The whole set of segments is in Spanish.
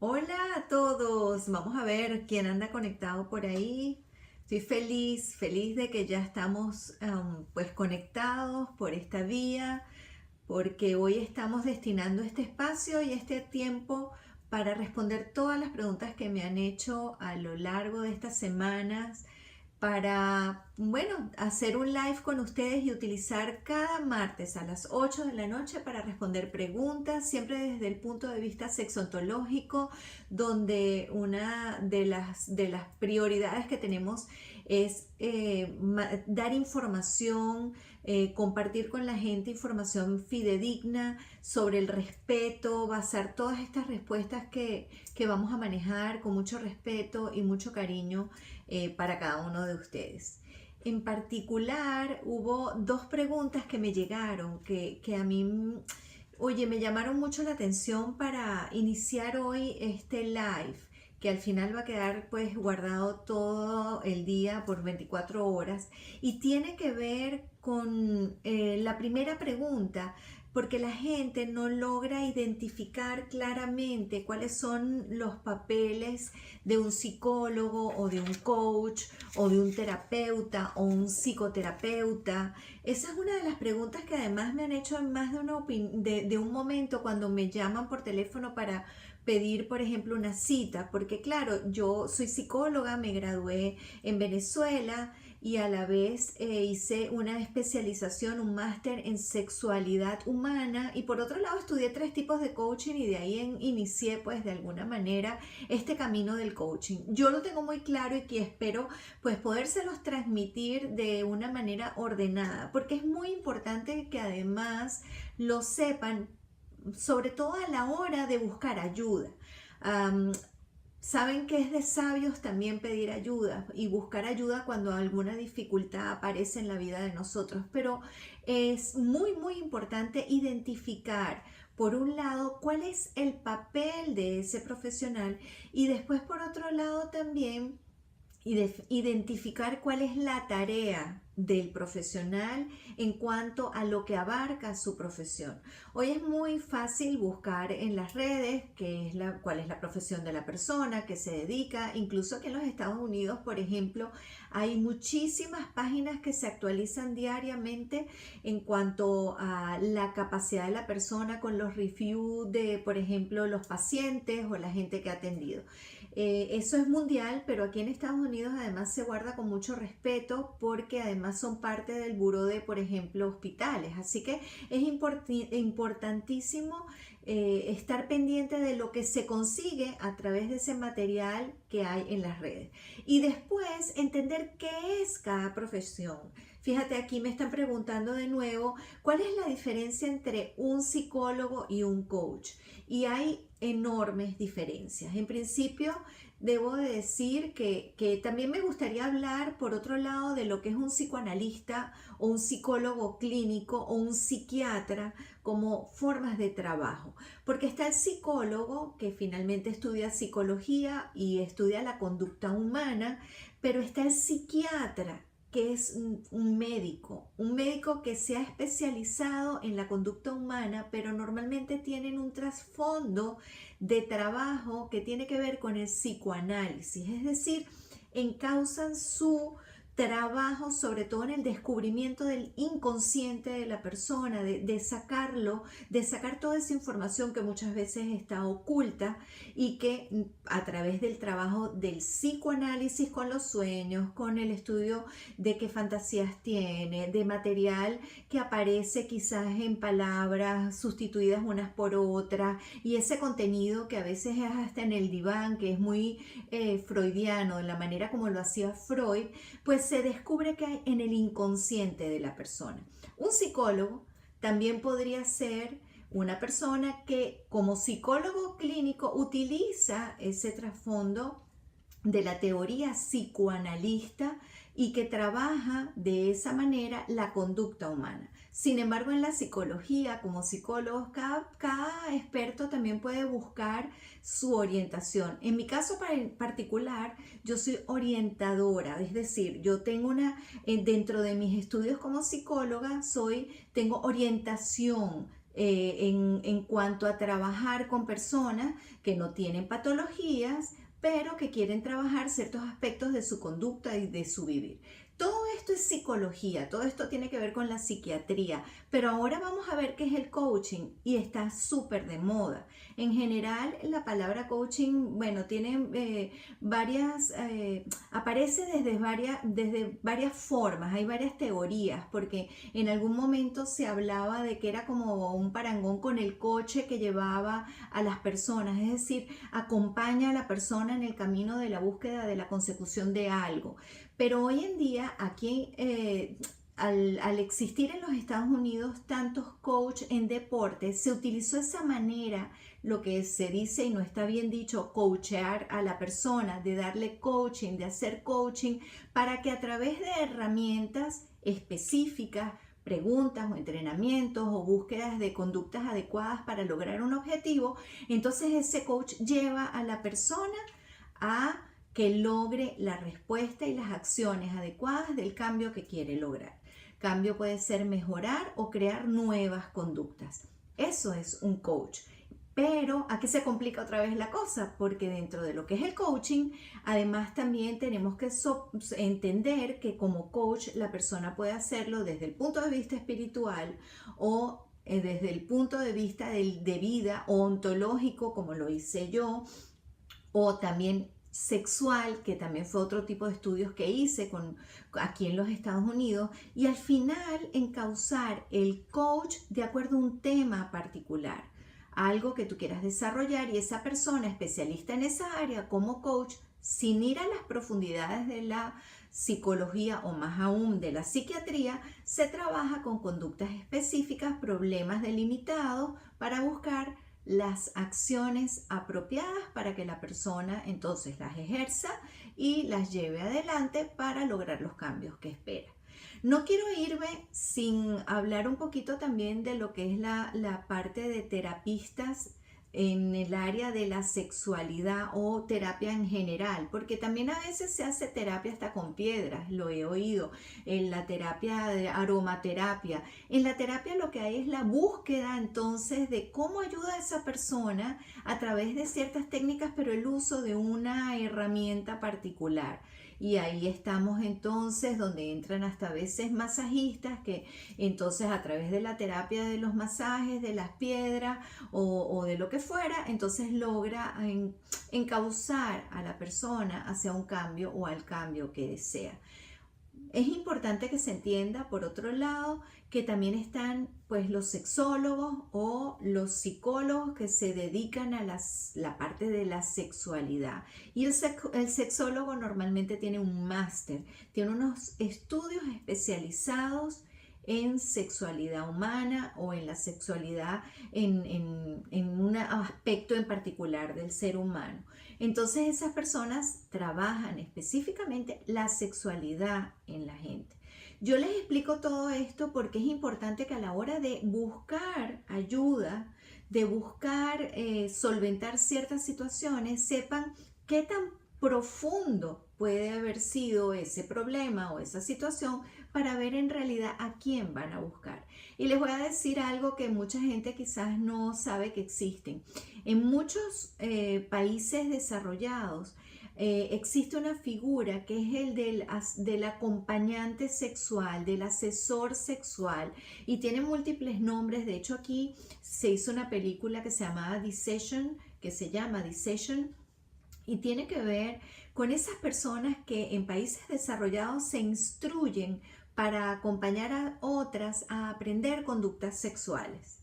Hola a todos, vamos a ver quién anda conectado por ahí. Estoy feliz de que ya estamos pues conectados por esta vía, porque hoy estamos destinando este espacio y este tiempo para responder todas las preguntas que me han hecho a lo largo de estas semanas para, bueno, hacer un live con ustedes y utilizar cada martes a las 8 de la noche para responder preguntas, siempre desde el punto de vista sexontológico, donde una de las prioridades que tenemos es dar información, compartir con la gente información fidedigna sobre el respeto, basar todas estas respuestas que vamos a manejar con mucho respeto y mucho cariño para cada uno de ustedes. En particular, hubo dos preguntas que me llegaron que a mí, oye, me llamaron mucho la atención para iniciar hoy este live, que al final va a quedar pues guardado todo el día por 24 horas y tiene que ver con la primera pregunta, porque la gente no logra identificar claramente cuáles son los papeles de un psicólogo o de un coach o de un terapeuta o un psicoterapeuta. Esa es una de las preguntas que además me han hecho en más de un momento cuando me llaman por teléfono para pedir, por ejemplo, una cita, porque claro, yo soy psicóloga, me gradué en Venezuela y a la vez hice una especialización, un máster en sexualidad humana y por otro lado estudié 3 tipos de coaching y de ahí inicié pues de alguna manera este camino del coaching. Yo lo tengo muy claro y que espero pues podérselos transmitir de una manera ordenada, porque es muy importante que además lo sepan, sobre todo a la hora de buscar ayuda. Um, Saben que es de sabios también pedir ayuda y buscar ayuda cuando alguna dificultad aparece en la vida de nosotros, pero es muy importante identificar por un lado cuál es el papel de ese profesional y después por otro lado también identificar cuál es la tarea del profesional en cuanto a lo que abarca su profesión. Hoy es muy fácil buscar en las redes cuál es la profesión de la persona que se dedica. Incluso aquí en los Estados Unidos, por ejemplo, hay muchísimas páginas que se actualizan diariamente en cuanto a la capacidad de la persona con los reviews de, por ejemplo, los pacientes o la gente que ha atendido. Eso es mundial, pero aquí en Estados Unidos además se guarda con mucho respeto porque además son parte del buró de, por ejemplo, hospitales. Así que es importantísimo estar pendiente de lo que se consigue a través de ese material que hay en las redes. Y después entender qué es cada profesión. Fíjate, aquí me están preguntando de nuevo, ¿cuál es la diferencia entre un psicólogo y un coach? Y hay enormes diferencias. En principio, debo de decir que también me gustaría hablar, por otro lado, de lo que es un psicoanalista o un psicólogo clínico o un psiquiatra como formas de trabajo. Porque está el psicólogo que finalmente estudia psicología y estudia la conducta humana, pero está el psiquiatra que es un médico que se ha especializado en la conducta humana, pero normalmente tienen un trasfondo de trabajo que tiene que ver con el psicoanálisis, es decir, encausan su trabajo sobre todo en el descubrimiento del inconsciente de la persona, de sacarlo, de sacar toda esa información que muchas veces está oculta y que a través del trabajo del psicoanálisis con los sueños, con el estudio de qué fantasías tiene, de material que aparece quizás en palabras sustituidas unas por otras y ese contenido que a veces es hasta en el diván, que es muy freudiano, de la manera como lo hacía Freud, pues se descubre que hay en el inconsciente de la persona. Un psicólogo también podría ser una persona que como psicólogo clínico utiliza ese trasfondo de la teoría psicoanalista y que trabaja de esa manera la conducta humana. Sin embargo, en la psicología, como psicólogos, cada experto también puede buscar su orientación. En mi caso particular, yo soy orientadora, es decir, yo tengo dentro de mis estudios como psicóloga, tengo orientación en cuanto a trabajar con personas que no tienen patologías, pero que quieren trabajar ciertos aspectos de su conducta y de su vivir. Todo esto es psicología, todo esto tiene que ver con la psiquiatría, pero ahora vamos a ver qué es el coaching y está súper de moda. En general, la palabra coaching, bueno, tiene aparece desde varias formas, hay varias teorías, porque en algún momento se hablaba de que era como un parangón con el coche que llevaba a las personas, es decir, acompaña a la persona en el camino de la búsqueda de la consecución de algo. Pero hoy en día, aquí, al existir en los Estados Unidos tantos coach en deporte, se utilizó esa manera, lo que se dice y no está bien dicho, coachear a la persona, de darle coaching, de hacer coaching, para que a través de herramientas específicas, preguntas o entrenamientos o búsquedas de conductas adecuadas para lograr un objetivo, entonces ese coach lleva a la persona a que logre la respuesta y las acciones adecuadas del cambio que quiere lograr. Cambio puede ser mejorar o crear nuevas conductas. Eso es un coach. Pero aquí se complica otra vez la cosa, porque dentro de lo que es el coaching, además también tenemos que entender que como coach la persona puede hacerlo desde el punto de vista espiritual o desde el punto de vista de vida o ontológico, como lo hice yo, o también sexual, que también fue otro tipo de estudios que hice aquí en los Estados Unidos, y al final encauzar el coach de acuerdo a un tema particular, algo que tú quieras desarrollar, y esa persona especialista en esa área como coach, sin ir a las profundidades de la psicología o más aún de la psiquiatría, se trabaja con conductas específicas, problemas delimitados para buscar las acciones apropiadas para que la persona entonces las ejerza y las lleve adelante para lograr los cambios que espera. No quiero irme sin hablar un poquito también de lo que es la parte de terapistas en el área de la sexualidad o terapia en general, porque también a veces se hace terapia hasta con piedras, lo he oído, en la terapia de aromaterapia. En la terapia lo que hay es la búsqueda entonces de cómo ayuda a esa persona a través de ciertas técnicas, pero el uso de una herramienta particular. Y ahí estamos entonces donde entran hasta a veces masajistas que entonces a través de la terapia de los masajes, de las piedras o de lo que fuera, entonces logra encauzar a la persona hacia un cambio o al cambio que desea. Es importante que se entienda, por otro lado, que también están pues los sexólogos o los psicólogos que se dedican a la parte de la sexualidad. Y el sexólogo normalmente tiene un máster, tiene unos estudios especializados en sexualidad humana o en la sexualidad en un aspecto en particular del ser humano. Entonces esas personas trabajan específicamente la sexualidad en la gente. Yo les explico todo esto porque es importante que a la hora de buscar ayuda, de buscar solventar ciertas situaciones, sepan qué tan profundo puede haber sido ese problema o esa situación para ver en realidad a quién van a buscar. Y les voy a decir algo que mucha gente quizás no sabe que existen. En muchos países desarrollados existe una figura que es el del acompañante sexual, del asesor sexual, y tiene múltiples nombres. De hecho, aquí se hizo una película que se llama Deception, y tiene que ver con esas personas que en países desarrollados se instruyen para acompañar a otras a aprender conductas sexuales.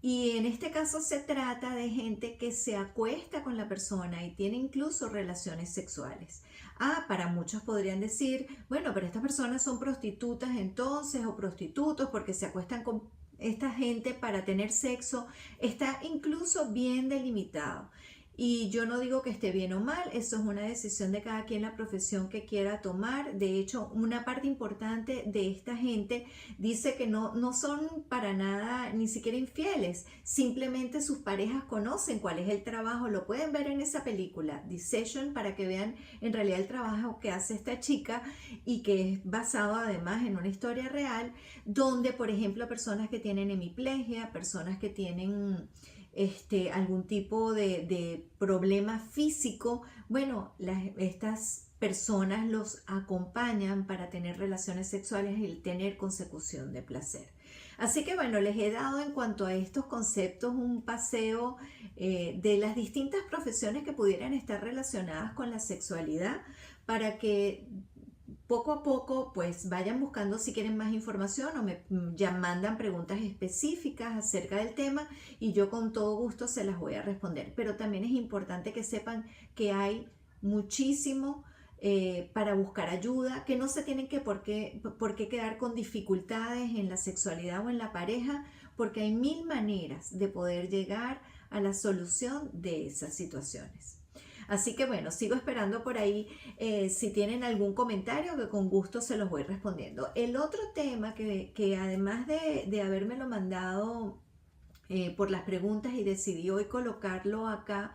Y en este caso se trata de gente que se acuesta con la persona y tiene incluso relaciones sexuales. Para muchos podrían decir, bueno, pero estas personas son prostitutas entonces o prostitutos porque se acuestan con esta gente para tener sexo. Está incluso bien delimitado. Y yo no digo que esté bien o mal, eso es una decisión de cada quien, la profesión que quiera tomar. De hecho, una parte importante de esta gente dice que no son para nada ni siquiera infieles, simplemente sus parejas conocen cuál es el trabajo, lo pueden ver en esa película, Decision, para que vean en realidad el trabajo que hace esta chica y que es basado además en una historia real, donde por ejemplo personas que tienen hemiplegia, personas que tienen algún tipo de problema físico, bueno, estas personas los acompañan para tener relaciones sexuales y tener consecución de placer. Así que bueno, les he dado en cuanto a estos conceptos un paseo de las distintas profesiones que pudieran estar relacionadas con la sexualidad para que poco a poco pues vayan buscando si quieren más información o me ya mandan preguntas específicas acerca del tema y yo con todo gusto se las voy a responder. Pero también es importante que sepan que hay muchísimo para buscar ayuda, que no se tienen que por qué quedar con dificultades en la sexualidad o en la pareja, porque hay mil maneras de poder llegar a la solución de esas situaciones. Así que bueno, sigo esperando por ahí si tienen algún comentario que con gusto se los voy respondiendo. El otro tema que además de habérmelo mandado por las preguntas y decidí hoy colocarlo acá,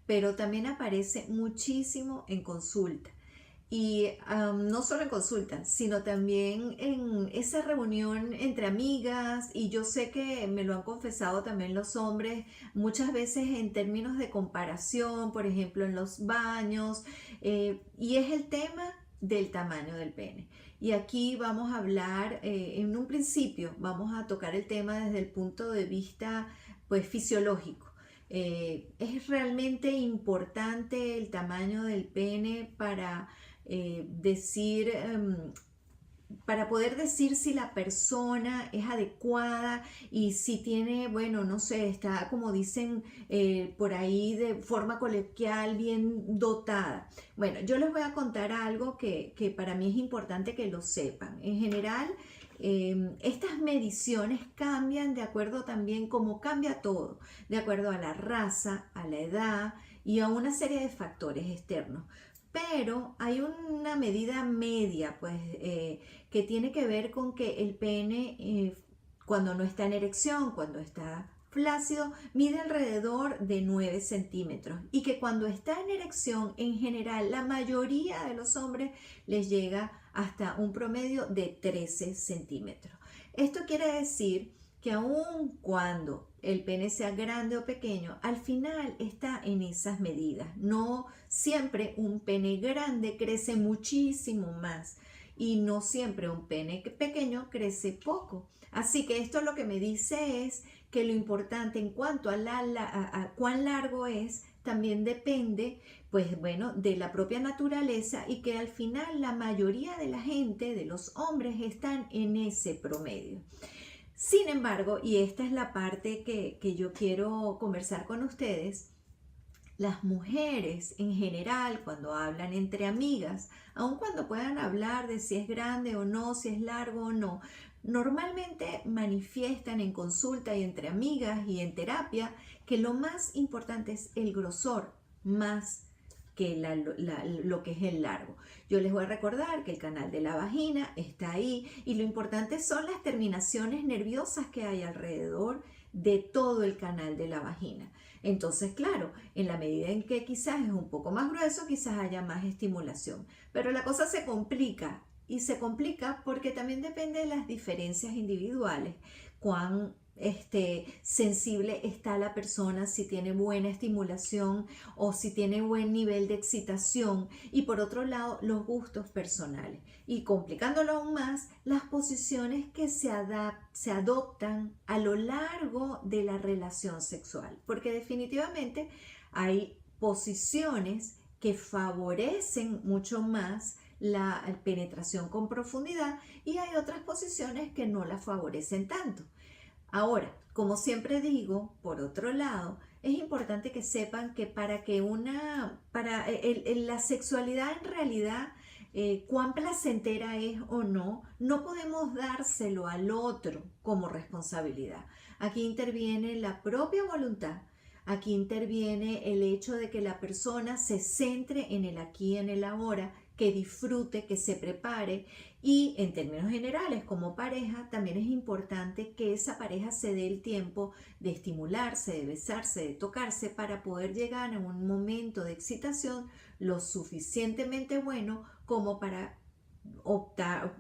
pero también aparece muchísimo en consulta. Y no solo en consulta, sino también en esa reunión entre amigas, y yo sé que me lo han confesado también los hombres, muchas veces en términos de comparación, por ejemplo en los baños, y es el tema del tamaño del pene. Y aquí vamos a hablar, en un principio, vamos a tocar el tema desde el punto de vista pues fisiológico. Es realmente importante el tamaño del pene decir, para poder decir si la persona es adecuada y si tiene, bueno, no sé, está como dicen por ahí de forma coloquial, bien dotada. Bueno, yo les voy a contar algo que para mí es importante que lo sepan. En general, estas mediciones cambian de acuerdo también como cambia todo, de acuerdo a la raza, a la edad y a una serie de factores externos. Pero hay una medida media, pues, que tiene que ver con que el pene, cuando no está en erección, cuando está flácido, mide alrededor de 9 centímetros y que cuando está en erección, en general, la mayoría de los hombres les llega hasta un promedio de 13 centímetros. Esto quiere decir que aun cuando el pene sea grande o pequeño, al final está en esas medidas. No siempre un pene grande crece muchísimo más y no siempre un pene pequeño crece poco. Así que esto lo que me dice es que lo importante en cuanto a cuán largo es, también depende, pues bueno, de la propia naturaleza y que al final la mayoría de la gente, de los hombres, están en ese promedio. Sin embargo, y esta es la parte que yo quiero conversar con ustedes, las mujeres en general, cuando hablan entre amigas, aun cuando puedan hablar de si es grande o no, si es largo o no, normalmente manifiestan en consulta y entre amigas y en terapia que lo más importante es el grosor, más que lo que es el largo. Yo les voy a recordar que el canal de la vagina está ahí y lo importante son las terminaciones nerviosas que hay alrededor de todo el canal de la vagina. Entonces, claro, en la medida en que quizás es un poco más grueso, quizás haya más estimulación. Pero la cosa se complica y se complica porque también depende de las diferencias individuales, cuán sensible está la persona, si tiene buena estimulación o si tiene buen nivel de excitación, y por otro lado los gustos personales, y complicándolo aún más, las posiciones que se adoptan a lo largo de la relación sexual, porque definitivamente hay posiciones que favorecen mucho más la penetración con profundidad y hay otras posiciones que no la favorecen tanto. Ahora, como siempre digo, por otro lado, es importante que sepan que la sexualidad en realidad, cuán placentera es o no, no podemos dárselo al otro como responsabilidad. Aquí interviene la propia voluntad. Aquí interviene el hecho de que la persona se centre en el aquí y en el ahora, que disfrute, que se prepare, y en términos generales como pareja también es importante que esa pareja se dé el tiempo de estimularse, de besarse, de tocarse para poder llegar a un momento de excitación lo suficientemente bueno como para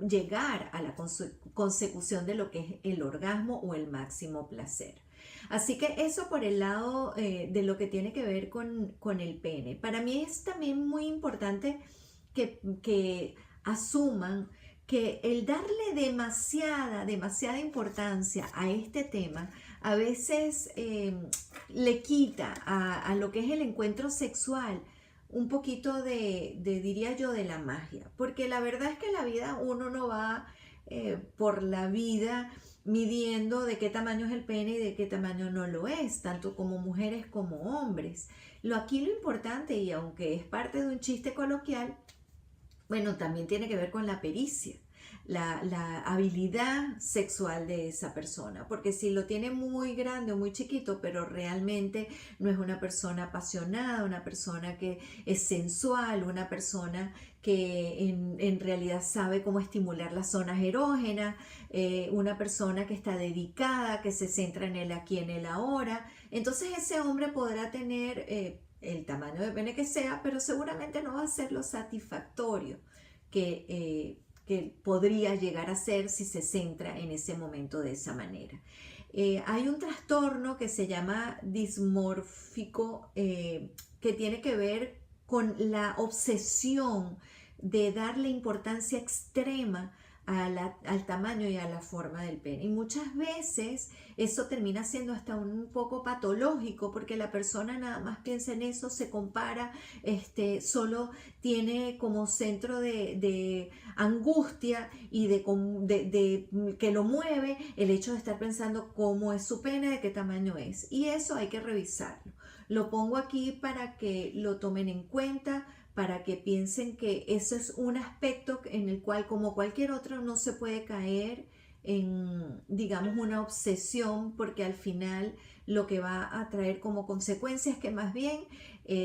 llegar a la consecución de lo que es el orgasmo o el máximo placer. Así que eso por el lado de lo que tiene que ver con el pene. Para mí es también muy importante que asuman que el darle demasiada importancia a este tema a veces le quita a lo que es el encuentro sexual un poquito diría yo, de la magia. Porque la verdad es que la vida uno no va por la vida midiendo de qué tamaño es el pene y de qué tamaño no lo es, tanto como mujeres como hombres. Aquí lo importante, y aunque es parte de un chiste coloquial, bueno, también tiene que ver con la pericia, la habilidad sexual de esa persona, porque si lo tiene muy grande o muy chiquito, pero realmente no es una persona apasionada, una persona que es sensual, una persona que en realidad sabe cómo estimular las zonas erógenas, una persona que está dedicada, que se centra en el aquí, en el ahora, entonces ese hombre podrá tener el tamaño de pene que sea, pero seguramente no va a ser lo satisfactorio que podría llegar a ser si se centra en ese momento de esa manera. Hay un trastorno que se llama dismórfico, que tiene que ver con la obsesión de darle importancia extrema al tamaño y a la forma del pene. Y muchas veces eso termina siendo hasta un poco patológico porque la persona nada más piensa en eso, se compara, solo tiene como centro de angustia y de que lo mueve el hecho de estar pensando cómo es su pene, de qué tamaño es. Y eso hay que revisarlo. Lo pongo aquí para que lo tomen en cuenta, para que piensen que ese es un aspecto en el cual, como cualquier otro, no se puede caer en, digamos, una obsesión, porque al final lo que va a traer como consecuencia es que más bien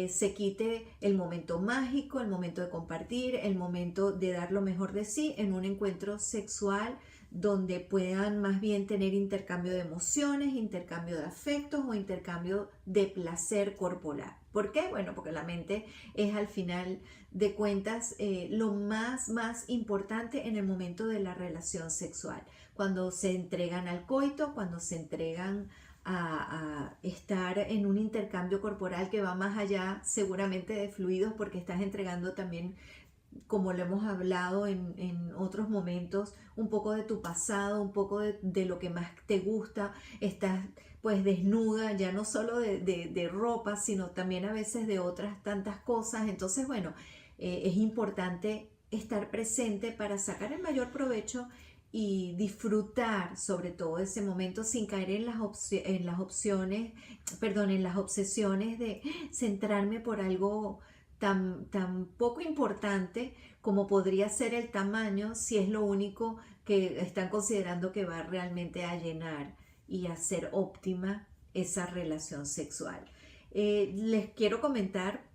se quite el momento mágico, el momento de compartir, el momento de dar lo mejor de sí en un encuentro sexual donde puedan más bien tener intercambio de emociones, intercambio de afectos o intercambio de placer corporal. ¿Por qué? Bueno, porque la mente es al final de cuentas lo más importante en el momento de la relación sexual. Cuando se entregan al coito, cuando se entregan a estar en un intercambio corporal que va más allá seguramente de fluidos, porque estás entregando también, como lo hemos hablado en otros momentos, un poco de tu pasado, un poco de lo que más te gusta. Estás pues desnuda, ya no solo de ropa, sino también a veces de otras tantas cosas. Entonces, bueno, es importante estar presente para sacar el mayor provecho y disfrutar sobre todo ese momento sin caer en las opciones, perdón, en las obsesiones de centrarme por algo tan poco importante como podría ser el tamaño, si es lo único que están considerando que va realmente a llenar y a ser óptima esa relación sexual. Les quiero comentar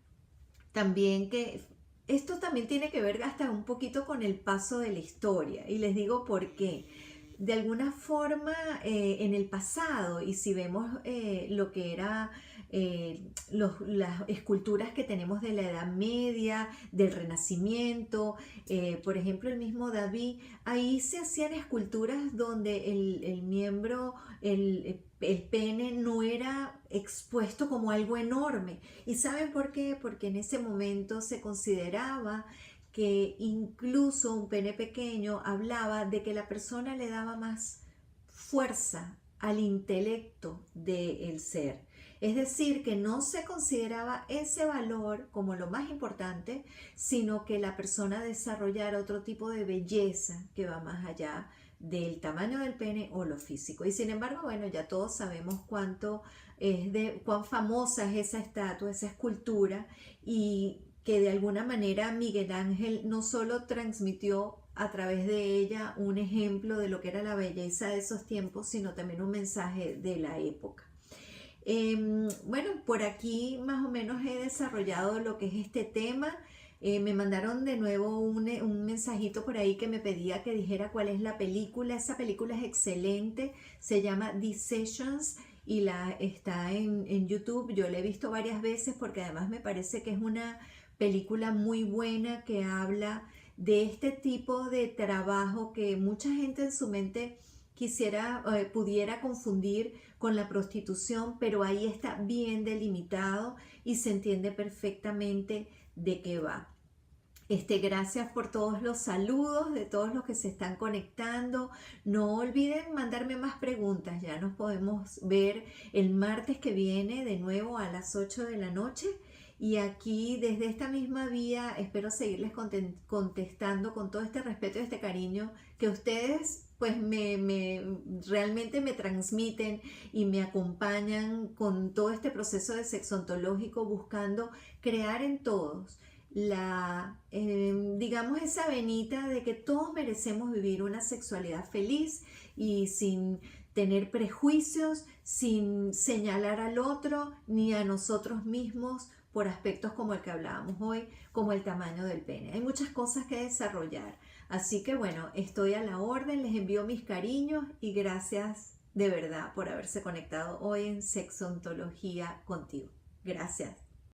también que esto también tiene que ver hasta un poquito con el paso de la historia, y les digo por qué. De alguna forma en el pasado, y si vemos lo que era las esculturas que tenemos de la Edad Media, del Renacimiento, por ejemplo el mismo David, ahí se hacían esculturas donde el miembro, el pene no era expuesto como algo enorme. ¿Y saben por qué? Porque en ese momento se consideraba que incluso un pene pequeño hablaba de que la persona le daba más fuerza al intelecto del ser. Es decir, que no se consideraba ese valor como lo más importante, sino que la persona desarrollara otro tipo de belleza que va más allá del tamaño del pene o lo físico. Y sin embargo, bueno, ya todos sabemos cuán famosa es esa estatua, esa escultura, y que de alguna manera Miguel Ángel no solo transmitió a través de ella un ejemplo de lo que era la belleza de esos tiempos, sino también un mensaje de la época. Bueno, por aquí más o menos he desarrollado lo que es este tema. Me mandaron de nuevo un mensajito por ahí que me pedía que dijera cuál es la película. Esa película es excelente, se llama The Sessions y está en YouTube. Yo la he visto varias veces porque además me parece que es una película muy buena que habla de este tipo de trabajo que mucha gente en su mente pudiera confundir con la prostitución, pero ahí está bien delimitado y se entiende perfectamente de qué va. Gracias por todos los saludos de todos los que se están conectando. No olviden mandarme más preguntas. Ya nos podemos ver el martes que viene de nuevo a las 8 de la noche. Y aquí desde esta misma vía espero seguirles contestando con todo este respeto y este cariño que ustedes pues realmente me transmiten y me acompañan con todo este proceso de sexontológico buscando crear en todos digamos, esa venita de que todos merecemos vivir una sexualidad feliz y sin tener prejuicios, sin señalar al otro ni a nosotros mismos por aspectos como el que hablábamos hoy, como el tamaño del pene. Hay muchas cosas que desarrollar. Así que bueno, estoy a la orden, les envío mis cariños y gracias de verdad por haberse conectado hoy en Sexontología contigo. Gracias.